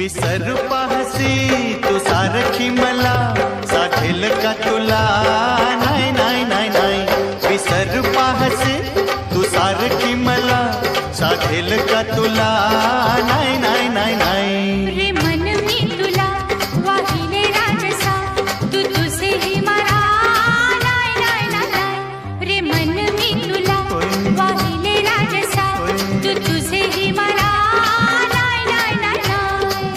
विसरू पाहसी तू सारखी मला, साठेल का तुला? नाही नाही नाही नाही. विसरू पाहसी तू सारखी मला, साठेल का तुला? नाही नाही नाही नाही. रे मन मी तुला वाहिले राजसा, तू तुझेही मला. नाही नाही नाही नाही. रे मन मी तुला वाहिले राजसा, तू तुझेही मला. नाही नाही नाही नाही.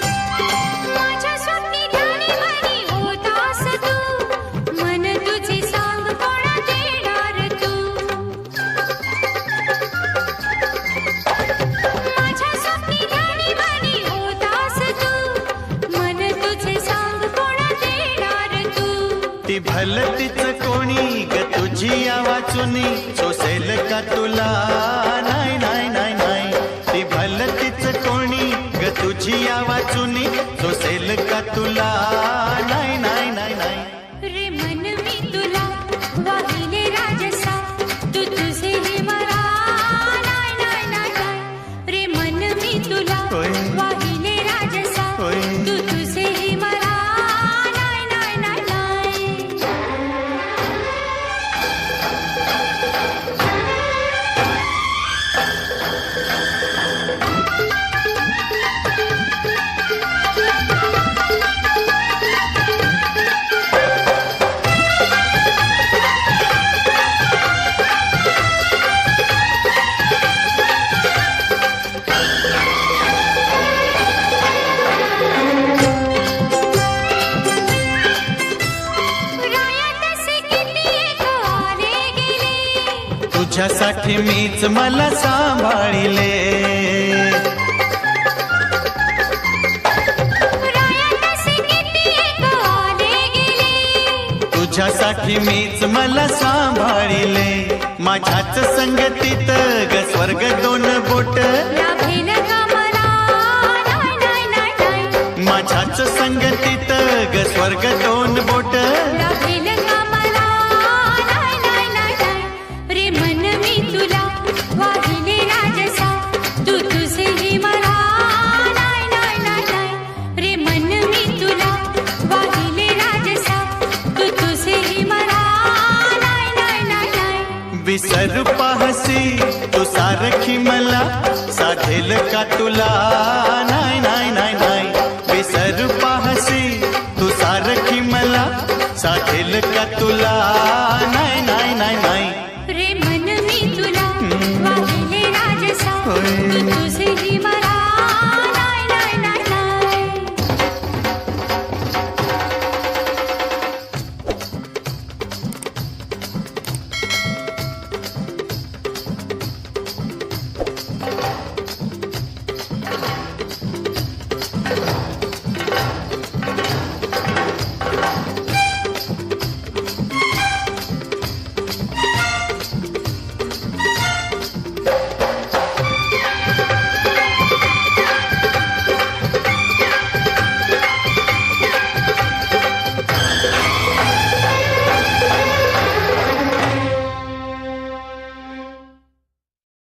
माझ्या स्वप्नी ध्यानी मनी होतास तू, मन तुझे सांग कोणा देणार तू? माझ्या स्वप्नी ध्यानी मनी होतास तू, मन तुझे सांग कोणा देणार तू? ती भलतीच कोणी ग तुझी या वाचुनी, सोसेल का तुला? नाही नाही नाही नाही. ती भलतीच कोणी ग तुझी या वाचुनी, सोसेल का तुला? नाही नाही नाही नाही. रे मन मी तुला वाहिले राजसा, तू तुझेही मला. नाही नाही नाही नाही. रे मन मी तुला होय. वाहिले राजसा, होय. तू तुझेही मला. नाही नाही नाही नाही. रायातसे किती एक आले गेले, तुझ्यासाठी मीच मला सांभाळिले. रायातसे किती एक आले गेले, तुझ्यासाठी मीच मला सांभाळिले. माझ्याच संगतीत ग स्वर्ग दोन बोट, लाभेल का मला? नाही नाही नाही नाही. माझ्याच संगतीत ग स्वर्ग दोन बोट. लाभेल का मला? नाही नाही नाही नाही. रे मन मी तुला वाहिले राजसा, तू तुझेही मला. नाही नाही नाही नाही. रे मन मी तुला वाहिले राजसा, तू तुझेही मला. नाही नाही नाही नाही. विसरू पाहसी तू सारखी मला, साधेल का तुला? नाही नाही नाही नाही. विसरू पाहसी तू सारखी मला, साधेल का तुला? नाही नाही नाही नाही. रे मन मी तुला वाहिले राजसा, होय. तू